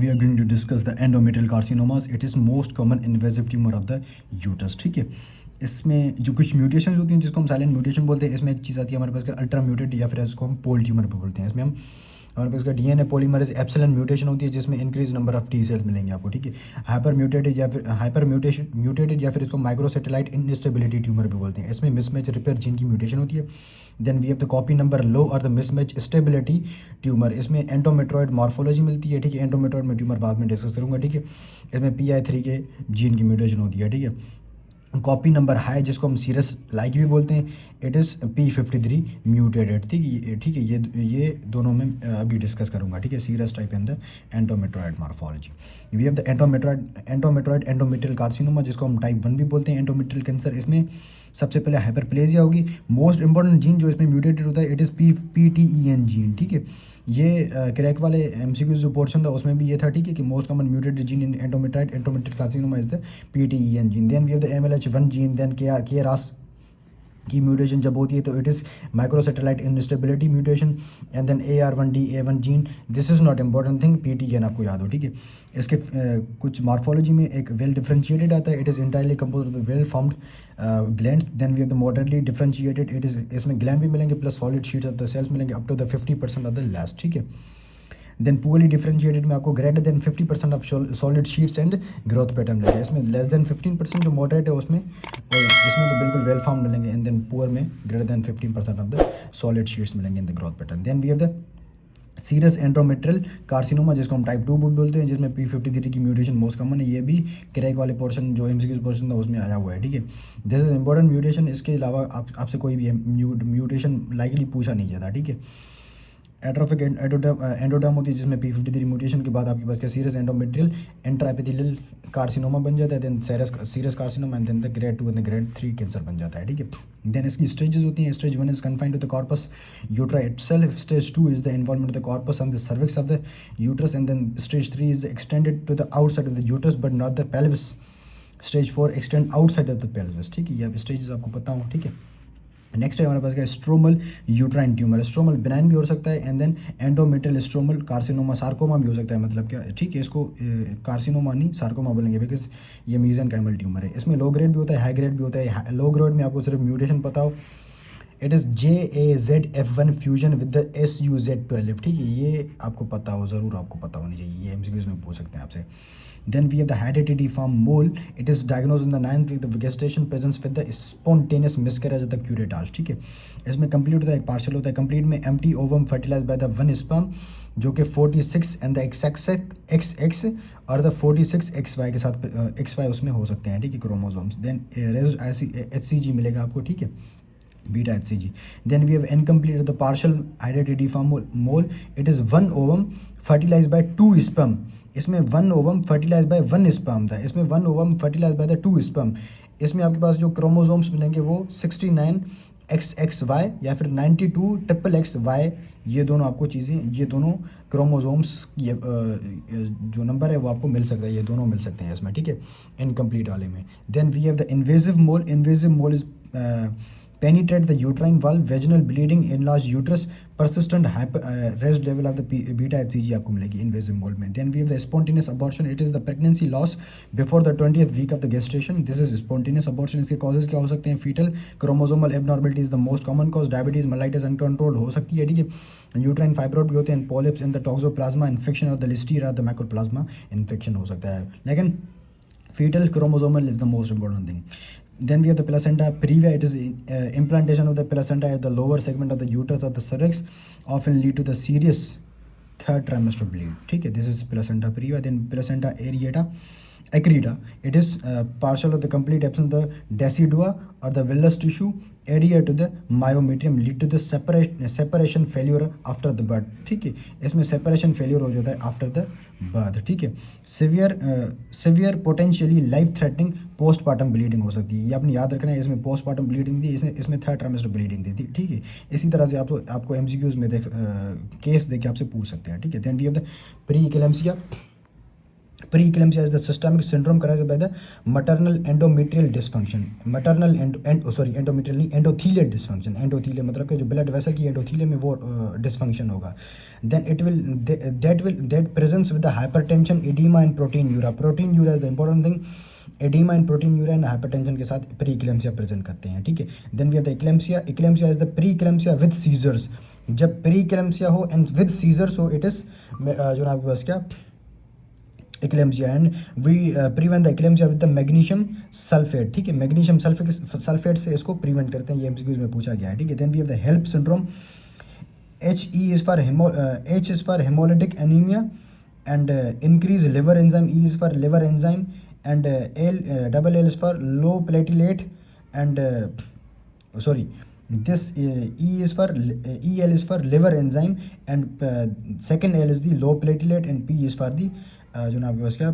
we are going to discuss the endometrial carcinomas. It is most common invasive tumor of the uterus. ठीक है, इसमें जो कुछ mutation होती हैं जिसको हम साइलेंट म्यूटेशन बोलते हैं, इसमें एक चीज़ आती है हमारे पास अल्ट्रा म्यूटेड या फिर इसको हम पोल ट्यूमर पर बोलते हैं। इसमें हम हमारे पास का डीएनए पॉलीमरेज एप्सिलॉन म्यूटेशन होती है जिसमें increase number of T cells मिलेंगे आपको। ठीक है, हाइपर म्यूटेटेड या फिर इसको माइक्रोसेटेलाइट इनस्टेबिलिटी ट्यूमर भी बोलते हैं। इसमें मिसमैच रिपेयर जीन की म्यूटेशन होती है। Then we have the copy number low और द मिसमैच स्टेबिलिटी ट्यूमर। इसमें एंडोमेट्रॉइड मॉर्फोलॉजी मिलती है। ठीक है, एंडोमेट्रॉइड में ट्यूमर बाद में डिस्कस करूँगा। ठीक है, इसमें PI3 के जीन की म्यूटेशन होती है। ठीक है, कॉपी नंबर हाई जिसको हम सीरस लाइक भी बोलते हैं, इट इज़ P53 म्यूटेटेड। ठीक है, ये दोनों में अभी डिस्कस करूंगा। ठीक है, serous type and the endometrioid morphology. We have the endometrioid endometrial carcinoma जिसको हम टाइप 1 भी बोलते हैं एंडोमेट्रियल कैंसर। इसमें सबसे पहले हाइपरप्लेजिया होगी। मोस्ट इंपॉर्टेंट जीन जो इसमें म्यूटेटेड होता है इट इज़ PTEN जीन। ठीक है, ये क्रैक वाले MCQ जो पोर्शन था उसमें भी ये था। ठीक है, कि most common mutated gene in endometrial carcinoma is the PTEN gene. Then we have the MLH1 gene. Then KRAS की म्यूटेशन जब होती है तो it is microsatellite instability mutation. And then AR1D A1 gene, this is not important thing, PTEN आपको याद हो। ठीक है, इसके कुछ मॉर्फोलॉजी में एक वेल डिफरेंशिएटेड आता है, it is entirely compose of the well formed gland. Then we have the moderately differentiated, it is इसमें ग्लैंड भी मिलेंगे plus solid sheets of the cells मिलेंगे up to the 50% of the last. ठीक है, देन poorly differentiated में आपको greater than 50% of solid sheets and growth pattern मिलेगा। इसमें लेस देन 15% जो मॉडरेट है उसमें इसमें तो बिल्कुल वेल फॉर्म मिलेंगे। एंड देन पुअर में greater than 15% of the solid sheets मिलेंगे in the growth pattern. Then we have the serous endometrial carcinoma जिसको हम टाइप 2 बोलते हैं, जिसमें P53 की म्यूटेशन मोस्ट कॉमन है। ये भी क्रैक वाले पोर्शन जो MCQ पोर्शन था उसमें आया हुआ है। ठीक है, दिस इज इंपॉर्टेंट म्यूटेशन। इसके अलावा आपसे कोई भी म्यूटेशन लाइकली पूछा नहीं जाता। ठीक है, एट्रोफिक एंडोडर्म होती है जिसमें P53 म्यूटेशन के बाद आपके पास क्या सीरस एंडोमेट्रियल इंट्राएपिथेलियल कार्सिनोमा बन जाता है। Then serous carcinoma and then the grade 2 and the grade 3 cancer बन जाता है। ठीक है, देन इसकी स्टेजेस होती हैं। Stage 1 is confined to the corpus uteri itself. Stage 2 is the involvement of the corpus and the cervix of the uterus. And then stage 3 is extended to the outside of the uterus but not the pelvis. Stage 4 extend outside of the pelvis. ठीक है, ये stages आपको पता हो। ठीक है, next है हमारे पास क्या, stromal uterine tumour. Stromal benign भी हो सकता है and then endometrial stromal carcinoma sarcoma भी हो सकता है। मतलब क्या, ठीक है, इसको कार्सिनोमा नहीं सार्कोमा बोलेंगे बिकॉज ये मीजेनकाइमल ट्यूमर है। इसमें लो ग्रेड भी होता है, हाई ग्रेड भी होता है। लो ग्रेड में आपको सिर्फ म्यूटेशन पता हो, it is JAZF1 fusion with the SUZ12। ठीक है, ये आपको पता हो, ज़रूर आपको पता होनी चाहिए, ये MCQs में पूछ सकते हैं आपसे। Then we have the hydatidiform mole, it is diagnose in the 9th week of gestation, presence with the spontaneous miscarriage of the curettage. ठीक है, इसमें कंप्लीट होता है, एक पार्शियल होता है। कंप्लीट में empty ovum fertilise by the 1 sperm जो कि 46 एंड द XX और द 46 XY के साथ XY उसमें हो सकते हैं। ठीक है, क्रोमोसोम्स। देन HCG मिलेगा आपको। ठीक है, beta HCG. Then we have incomplete the partial hereditary mole. It is 1 ovum fertilized by 2 sperm. इसमें 1 ovum fertilized by 1 sperm था। इसमें 1 ovum fertilized by the 2 sperm। इसमें आपके पास जो क्रोमोसोम्स मिलेंगे वो 69 XXY या फिर 92 XXY। ये दोनों आपको चीज़ें, ये दोनों क्रोमोसोम्स ये जो नंबर है वो आपको मिल सकता है, ये दोनों मिल सकते हैं इसमें। ठीक है, इनकम्प्लीट वाले में। Then we have the invasive mole. Invasive mole is penetrate the uterine wall, vaginal bleeding, enlarged uterus, persistent raised level of the beta HCG आपको मिलेगी invasive mole में। Then we have the spontaneous abortion. It is the pregnancy loss before the 20th week of the gestation. This is spontaneous abortion. इसके causes क्या हो सकते हैं? Fetal chromosomal abnormality is the most common cause. Diabetes, mellitus uncontrolled हो सकती है। ठीक है, uterine fibroid भी होते हैं, polyps in the toxoplasma infection और the listeria or the mycoplasma infection हो सकता है। लेकिन fetal chromosomal is the most important thing. Then we have the placenta previa. It is implantation of the placenta at the lower segment of the uterus or the cervix often lead to the serious third trimester bleed. ठीक है, this is placenta previa. Then placenta accreta. It is partial of the complete absence of the decidua or the villus tissue adhere to the myometrium lead to the separation failure after the birth. ठीक है, इसमें separation failure हो जाता है after the birth। ठीक है, severe potentially life threatening postpartum bleeding हो सकती है। ये आपने याद रखना है, इसमें postpartum bleeding थी, इसमें third trimester bleeding थी। ठीक है, इसी तरह से आपको MCQs में केस देख के आपसे पूछ सकते हैं। ठीक है, then we have the pre-eclampsia. Pre eclampsia is the systemic syndrome characterised by the maternal endometrial dysfunction, maternal endometrial नहीं, एंडोथीलियल डिस्फंक्शन। एंडोथीलियल मतलब कि जो ब्लड वेसल की एंडोथीलियम में वो डिस्फंक्शन होगा। Then it will that presence with the hypertension, oedema and proteinuria. Proteinuria is the important thing. Oedema and proteinuria and hypertension के साथ pre eclampsia present करते हैं, ठीक है। Then we have the eclampsia. Eclampsia is the pre eclampsia with seizures. जब pre eclampsia हो and with seizures हो, it is जो ना आपके पास क्या eclampsia. And we prevent the eclampsia with the magnesium sulphate, ठीक है। मैग्नीशियम सल्फेट से इसको प्रिवेंट करते हैं, ये एमसीक्यूज में पूछा गया है, ठीक है। Then we have the HELLP syndrome. H is for hemolytic anemia and increase liver enzyme. E is for liver enzyme and double L is for low platelet and this E is for EL is for liver enzyme and second L is the low platelet and P is for the जो ना आपके पास क्या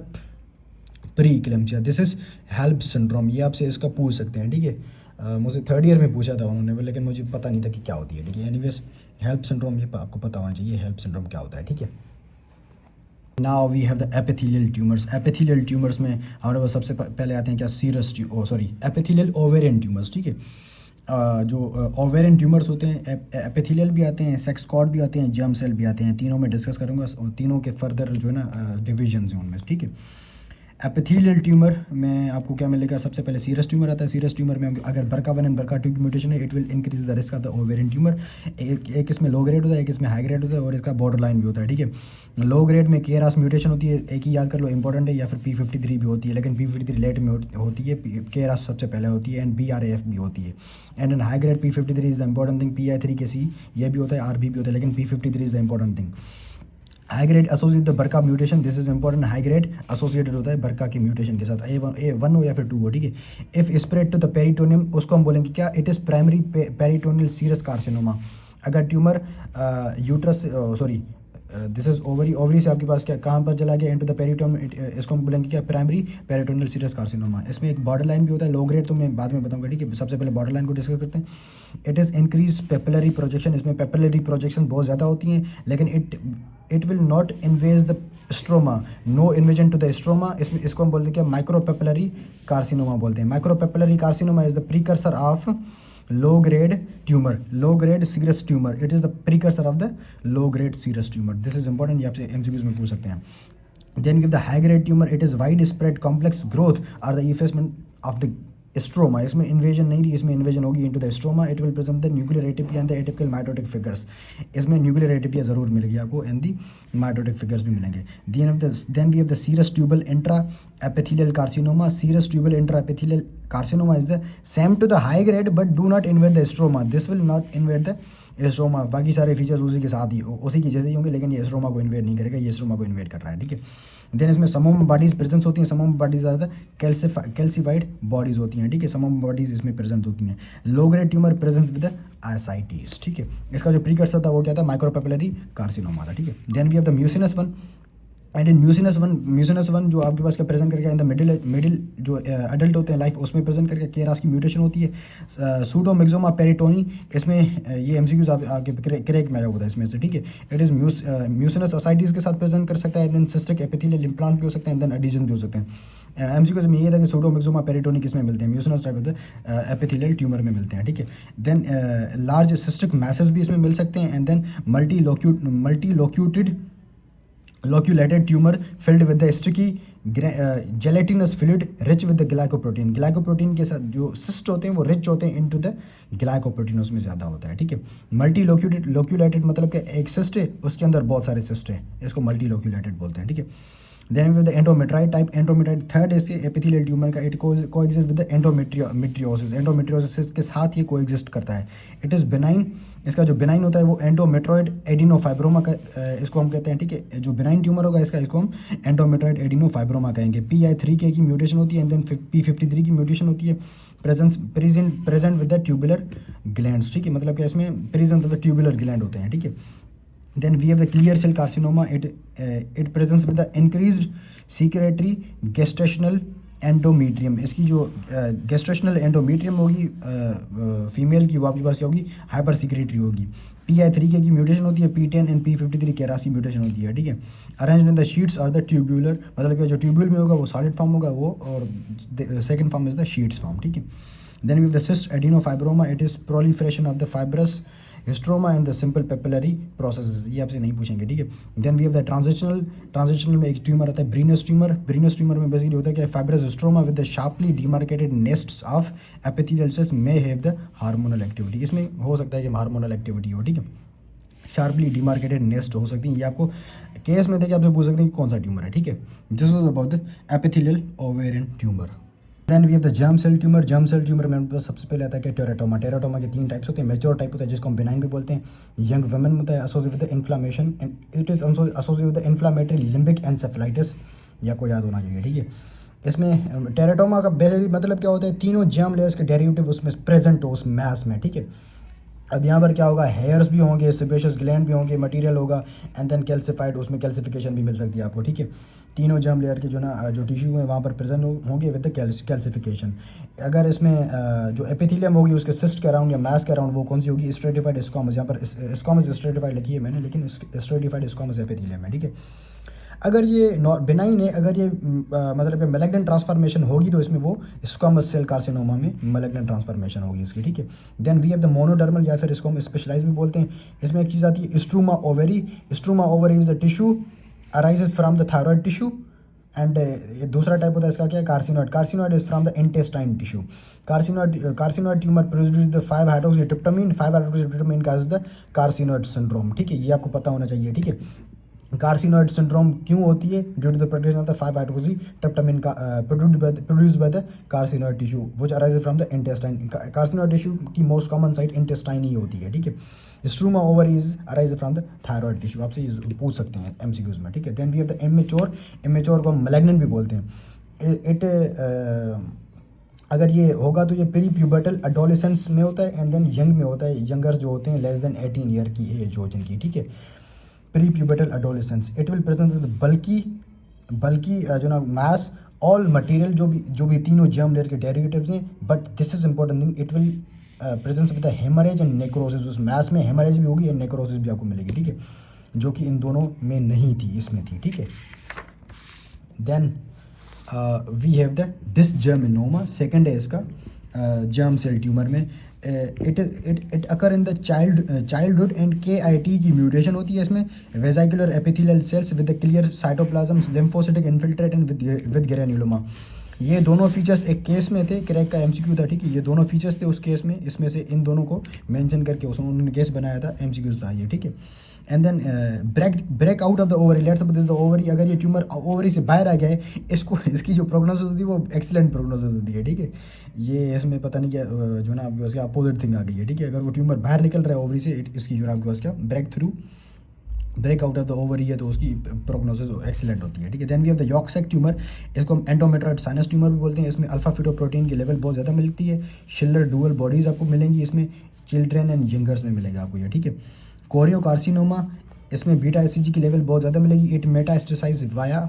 pre eclampsia. This is HELLP syndrome. ये आपसे इसका पूछ सकते हैं, ठीक है। मुझे थर्ड ईयर में पूछा था उन्होंने, लेकिन मुझे पता नहीं था कि क्या होती है, ठीक है। एनीवेज हेल्प सिंड्रोम ये आपको पता होना चाहिए हेल्प सिंड्रोम क्या होता है, ठीक है। Now we have the epithelial tumours. Epithelial tumours में हमारे पास सबसे पहले आते हैं क्या, सीरस एपिथेलियल ओवेरियन ट्यूमर्स, ठीक है। जो ओवेरियन ट्यूमर्स होते हैं, एपिथेलियल भी आते हैं, सेक्स कॉर्ड भी आते हैं, जर्म सेल भी आते हैं। तीनों में डिस्कस करूँगा, तीनों के फर्दर जो है ना डिविजन्स हैं उनमें, ठीक है। एपिथेलियल ट्यूमर में आपको क्या मिलेगा, सबसे पहले सीरस ट्यूमर आता है। सीरस ट्यूमर में अगर BRCA1 एंड BRCA2 की म्यूटेशन है, it will increase the risk of the ovarian tumour. एक इसमें लो ग्रेड होता है, एक इसमें हाई ग्रेड होता है और इसका बॉर्डर लाइन भी होता है, ठीक है। लो ग्रेड में KRAS म्यूटेशन होती है, एक ही याद कर लो इंपॉर्टेंट है, या फिर P53 भी होती है, लेकिन P53 लेट में होती है, KRAS सबसे पहले होती है एंड BRAF भी होती है। And in high grade P53 is the important thing, PI3K ये भी होता है, RB भी होता है, लेकिन P53 is the important thing. High grade associate the BRCA mutation, this is important. High grade associated होता है BRCA की म्यूटेशन के साथ, A1 हो या फिर 2 हो, ठीक है। If spread to the peritoneum, उसको हम बोलेंगे क्या, it is primary peritoneal serous carcinoma. अगर tumour uterus this is ovary से आपके पास क्या कहाँ पर चला गया, इनटू द पेरिटोनियम, इसको हम बोलेंगे क्या, प्राइमरी पेरिटोनियल सीरस कार्सिनोमा। इसमें एक बॉर्डर लाइन भी होता है, लो ग्रेड तो मैं बाद में बताऊंगा, ठीक है। सबसे पहले बॉर्डर लाइन को डिस्कस करते हैं। It is increase papillary projection, इसमें पेपिलरी प्रोजेक्शन बहुत ज़्यादा होती हैं, लेकिन it will not invade the stroma, no invasion to the stroma. इसको हम बोलते हैं क्या, माइक्रो पेपिलरी कार्सिनोमा बोलते हैं। Micro papillary carcinoma is the precursor of low grade tumour, low grade serous tumour. It is the precursor of the low grade serous tumour. This is important, ये आपसे MCQs में पूछ सकते हैं। Then give the high grade tumour, it is widespread complex growth और the effacement of the stroma. इसमें invasion नहीं थी, इसमें इन्वेजन होगी into the stroma. It will present the nuclear atypia and the atypical mitotic figures. इसमें nuclear atypia जरूर मिलेगी आपको एंड दी माइटोटिक फिगर्स भी मिलेंगे। Then we have the serous tubal intra epithelial carcinoma. Serous tubal intra epithelial carcinoma is the same to the high grade but do not invade the stroma. This will not invade the stroma. बाकी सारे features उसी के साथ ही उसी की जैसे ही होंगे, लेकिन ये स्ट्रोमा को इन्वेट नहीं करेगा, ये स्ट्रोमा को इन्वेट कर रहा है, ठीक है। देन इसमें समोम बॉडीज प्रेजेंस होती हैं। समोम बॉडीज ज़्यादा कैल्सिफाइड बॉडीज़ होती हैं, ठीक है। समोम बॉडीज़ इसमें प्रेजेंट होती हैं। Low grade tumour present with the ascites, ठीक है। इसका जो प्रीकर्सर था वो क्या था, माइक्रोपेपिलरी कार्सिनोमा था, ठीक है। Then we have the mucinous one and in mucinous one जो आपके पास क्या प्रेजेंट करके इन द मिडिल जो अडल्ट होते हैं लाइफ, उसमें प्रेजेंट करके KRAS की म्यूटेशन होती है। सूडोमिक्सोमा पेरिटोनी, इसमें ये MCQs आपके क्रेक में आया होता है इसमें से, ठीक है। इट इज़ म्यूसिनस असाइटिस के साथ प्रेजेंट कर सकता है। देन सिस्टिक एपिथेलियल इम्प्लांट भी हो सकते हैं, देन एडिशन भी हो सकते हैं। MCQs में ये था कि सूडोमिक्सोमा पेरिटोनी किसमें मिलते हैं, म्यूसिनस टाइप होते हैं एपिथेलियल ट्यूमर में मिलते हैं, ठीक है। देन लार्ज सिस्टिक मैसेज भी इसमें मिल सकते हैं। And then loculated tumour filled with the sticky gelatinous fluid rich with the glycoprotein. Glycoprotein के साथ जो सिस्ट होते हैं वो रिच होते हैं इनटू द ग्लाइकोप्रोटीन, उसमें ज़्यादा होता है, ठीक है। मल्टी लोक्यूलेटेड मतलब कि एक सिस्ट है, उसके अंदर बहुत सारे सिस्ट हैं, इसको मल्टी लोक्यूलेटेड बोलते हैं, ठीक है। Then with the endometrioid type, endometrioid third इसके एपिथेलियल ट्यूमर का, it coexist with the endometriosis. Endometriosis के साथ ये कोएग्जिस्ट करता है। इट इज़ बेनाइन, इसका जो बेनाइन होता है वो एंडोमेट्रॉइड एडिनोफाइब्रोमा का इसको हम कहते हैं, ठीक है। जो बेनाइन ट्यूमर होगा इसको हम एंडोमेट्रॉइड एडिनोफाइब्रोमा कहेंगे। PI3K की म्यूटेशन होती है एंड देन P53 की म्यूटेशन होती है। Present with the tubular glands, ठीक है। मतलब कि इसमें present with the tubular gland होते हैं, ठीक है। Then we have the clear cell carcinoma. It presents with the increased secretory gestational endometrium, इसकी जो गेस्टेशनल एंडोमीट्रियम होगी फीमेल की, वो आपके पास क्या होगी, हाइपर सिक्रेटरी होगी। PI3K की म्यूटेशन होती है, P10 एंड P53 केरास की म्यूटेशन होती है, ठीक है। अरेंज इन द शीट्स और द ट्यूब्यूलर, मतलब कि जो ट्यूब्यूल में होगा वो सॉलिड फॉर्म होगा वो, और second form is the sheets form, ठीक है। Then we have the cyst adenofibroma, it is proliferation of the fibrous stroma and the simple papillary process, ये आपसे नहीं पूछेंगे, ठीक है। Then we have the transitional में एक ट्यूमर आता है ब्रीनस ट्यूमर में बेसिकली होता है क्या, fibrous stroma with the sharply demarcated nests of epithelial cells may have the hormonal activity, इसमें हो सकता है कि हार्मोनल एक्टिविटी हो, ठीक है। शार्पली डिमार्केटेड नेस्ट हो सकती है, ये आपको केस में देखे आपसे पूछ सकते हैं कि कौन सा ट्यूमर है, ठीक है। This was about the epithelial ovarian tumour. Then we have the germ cell tumour में हमारे पास सबसे पहले आता है कि टेराटोमा के 3 टाइप्स होते हैं। मेच्योर टाइप होता है जिसको हम बिनाइन भी बोलते हैं, यंग वुमेन होता है, associated with the inflammation and it is associated with the inflammatory limbic encephalitis, ये आपको याद होना चाहिए, ठीक है। इसमें टेराटोमा का बेसिकली मतलब क्या होता है, तीनों जर्म लेयर्स के डेरिवेटिव उसमें प्रेजेंट हो उस मैस में, ठीक है। अब यहाँ पर क्या होगा, हेयर्स भी होंगे, सेबेशियस ग्लैंड भी होंगे, मटेरियल होगा एंड देन कैल्सिफाइड, उसमें कैल्सिफिकेशन भी मिल सकती है आपको, ठीक है। तीनों जर्म लेयर के जो टिश्यू हैं वहाँ पर प्रेजेंट होंगे विद द कैल्सिफिकेशन। अगर इसमें जो एपिथेलियम होगी उसके सिस्ट के अराउंड या मैस के अराउंड वो कौन सी होगी, स्ट्रेटिफाइड स्क्वामस, यहाँ पर स्क्वामस स्ट्रेटिफाइड लिखी है मैंने, लेकिन स्ट्रेटिफाइड स्क्वामस एपिथेलियम है, ठीक है। अगर ये बिनाइन है, अगर ये मतलब कि मैलिग्नेंट ट्रांसफॉर्मेशन होगी तो इसमें वो स्क्वामस सेल कार्सिनोमा में मैलिग्नेंट ट्रांसफॉर्मेशन होगी इसकी, ठीक है। देन वी हैव द मोनोडर्मल, या फिर इसको हम स्पेशलाइज भी बोलते हैं। इसमें एक चीज़ आती है struma ovarii is the tissue arises from the thyroid tissue and ये दूसरा टाइप होता है इसका क्या है, carcinoid is from the intestine tissue. Carcinoid tumour produce the five hydroxytryptamine cause the carcinoid syndrome, ठीक है, ये आपको पता होना चाहिए, ठीक है। कार्सिनोइड सिंड्रोम क्यों होती है, due to the production of the five hydroxytryptamine का produce by the carcinoid tissue which arises from the intestine. Carcinoid tissue की मोस्ट कॉमन साइट इंटेस्टाइन ही होती है, ठीक है। Struma ovarii arise from the thyroid tissue, आपसे ये पूछ सकते हैं MCQs में, ठीक है। Then we have the immature को मैलिग्नेंट भी बोलते हैं। इट अगर ये होगा तो ये प्री प्यूबर्टल एडोलेसेंस में होता है एंड देन यंग में होता है, यंगर जो होते हैं लेस देन 18 ईयर की एज हो जिनकी, ठीक है। Pre pubertal adolescence, it will present with बल्की जो ना मास ऑल मटेरियल, जो भी तीनों जर्म लेयर के डेरिवेटिव्स हैं, but this is important thing, it will presence with the haemorrhage and necrosis, उस मैस में हेमरेज भी होगी एंड नेक्रोसिस भी आपको मिलेगी, ठीक है, जो कि इन दोनों में नहीं थी, इसमें थी, ठीक है। Then we have the dysgerminoma, second है इसका जर्म सेल ट्यूमर में। It occur in the childhood and KIT की म्यूटेशन होती है इसमें। Vesicular epithelial cells with the clear cytoplasm, lymphocytic infiltrate and with granuloma, ये दोनों फीचर्स एक केस में थे, क्रैक का MCQ था, ठीक है। ये दोनों फीचर्स थे उस केस में, इसमें से इन दोनों को मेंशन करके उन्होंने केस बनाया था, MCQs था ये, ठीक है। And then break out of the ovary, let's suppose the ovary, अगर ये ट्यूमर ओवरी से बाहर आ गया है, इसकी जो प्रोग्नोसिस होती है वो एक्सीलेंट प्रोग्नोसिस होती है, ठीक है। ये इसमें पता नहीं क्या जो ना आपके पास क्या अपोजिट थिंग आ गई है, ठीक है। अगर वो ट्यूमर बाहर निकल रहा है ओवरी से, इसकी जो ना आपके पास क्या break out of the ovary है, तो उसकी प्रोग्नोसिस एक्सीलेंट होती है, ठीक है। Then we have the yolk sac tumour, इसको हम एंडोमेट्रॉइड साइनस ट्यूमर भी बोलते हैं। इसमें अल्फा फिटोप्रोटीन की लेवल बहुत ज़्यादा मिलती है। शिलर डुअल बॉडीज़ आपको मिलेंगी इसमें, चिल्ड्रेन एंड यंगर्स में मिलेगा आपको ये, ठीक है। कोरियोकार्सिनोमा, इसमें बीटा ICG की लेवल बहुत ज़्यादा मिलेगी। It metastasize via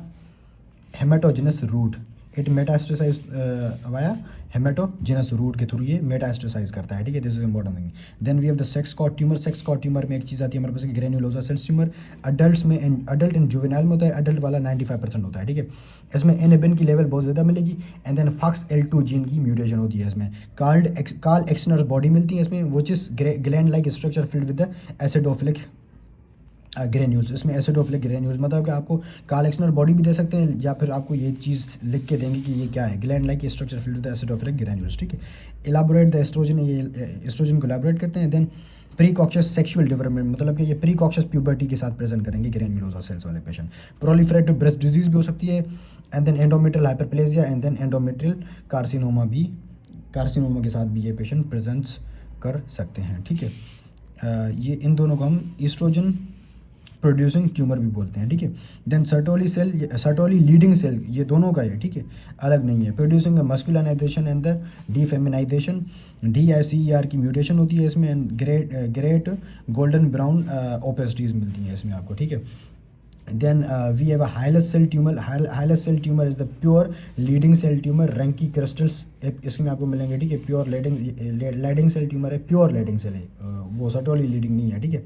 haematogenous route, via haematogenous route के थ्रू ये मेटास्टेसाइज करता है, ठीक है। This is important thing. Then we have the sex cord tumour में एक चीज़ आती है हमारे पास granulosa cells tumour, adult and juvenile में होता है, अडल्ट वाला 95% होता है, ठीक है। इसमें एनेबिन की लेवल बहुत ज़्यादा मिलेगी एंड देन FOXL2 जीन की म्यूटेशन होती है इसमें। कार्ल एक्सनर बॉडी मिलती है इसमें, which is gland like structure field with the acidophilic granules. इसमें एसिडोफिलिक ग्रेन्यूल्स मतलब कि आपको कार्ल एक्सनर बॉडी भी दे सकते हैं, या फिर आपको ये चीज़ लिख के देंगे कि ये क्या है, gland like structure filled with acidophilic granules, ठीक है। इलाबोरेट द एस्ट्रोजन, ये एस्ट्रोजन को इलाबोरेट करते हैं। देन प्रीकॉक्शियस सेक्सुअल डेवलपमेंट, मतलब कि ये प्रीकॉक्शियस प्यूबर्टी के साथ प्रेजेंट करेंगे ग्रेन्युलोसा सेल्स वाले पेशेंट। प्रोलिफरेटिव ब्रेस्ट डिजीज भी हो सकती है and then endometrial hyperplasia and then endometrial carcinoma के साथ भी ये पेशेंट प्रेजेंट कर सकते हैं, ठीक है। ये इन दोनों को हम ईस्ट्रोजन प्रोड्यूसिंग ट्यूमर भी बोलते हैं, ठीक है। देन सर्टोली लीडिंग सेल, ये दोनों का है, ठीक है, अलग नहीं है। प्रोड्यूसिंग मस्कुलिनाइजेशन एंड द डीफेमिनाइजेशन, DICER की म्यूटेशन होती है इसमें एंड ग्रेट गोल्डन ब्राउन ओपेसिटीज़ मिलती हैं इसमें आपको, ठीक है। Then we have a Hyalus cell tumor. Hyalus cell tumor is the pure leading cell tumor. Ranki crystals इसके में आपको मिलेंगे, ठीक है। प्योर लीडिंग सेल ट्यूमर है, प्योर लीडिंग सेल है, वो सर्टोली लीडिंग नहीं है, ठीक है।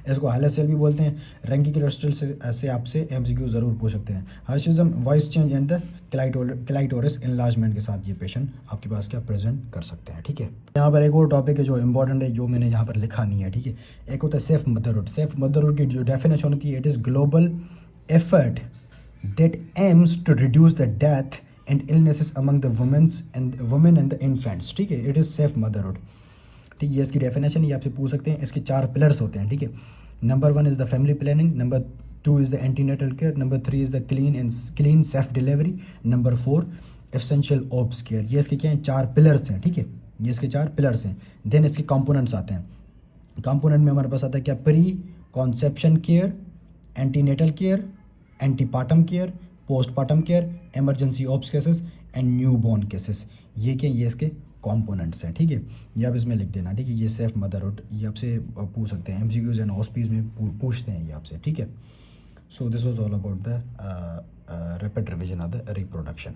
इसको हाइलस सेल भी बोलते हैं। रैंकी क्रिस्टल से आपसे एमसीक्यू ज़रूर पूछ सकते हैं। Hirsutism, voice change and the clitoris enlargement के साथ ये पेशेंट आपके पास क्या प्रेजेंट कर सकते हैं, ठीक है। यहाँ पर एक और टॉपिक है जो इंपॉर्टेंट है, जो मैंने यहाँ पर लिखा नहीं है, ठीक है। एक होता है सेफ मदरहुड। सेफ मदरहुड की जो डेफिनेशन होती है, it is global effort that aims to reduce the death and illnesses among the women and the infants, ठीक है। इट इज़ सेफ मदरहुड, ठीक है। ये इसकी डेफिनेशन ये आपसे पूछ सकते हैं। इसके 4 पिलर्स होते हैं, ठीक है। Number 1 is the family planning, number 2 is the antenatal care, number 3 is the clean safe delivery, number 4 essential obs care. ये इसके क्या हैं, 4 पिलर्स हैं, ठीक है। ये इसके 4 पिलर्स हैं। देन इसके कंपोनेंट्स आते हैं। कंपोनेंट में हमारे पास आता है क्या, preconception care, antenatal care, antepartum care, postpartum care, emergency obs cases and newborn cases. ये क्या, ये इसके कंपोनेंट्स हैं, ठीक है। ये आप इसमें लिख देना, ठीक है। ये सेफ मदरहुड ये आपसे पूछ सकते हैं, एमसीक्यूज एंड हॉस्पीज में पूछते हैं ये आपसे, ठीक है। So this was all about the rapid revision of the reproduction.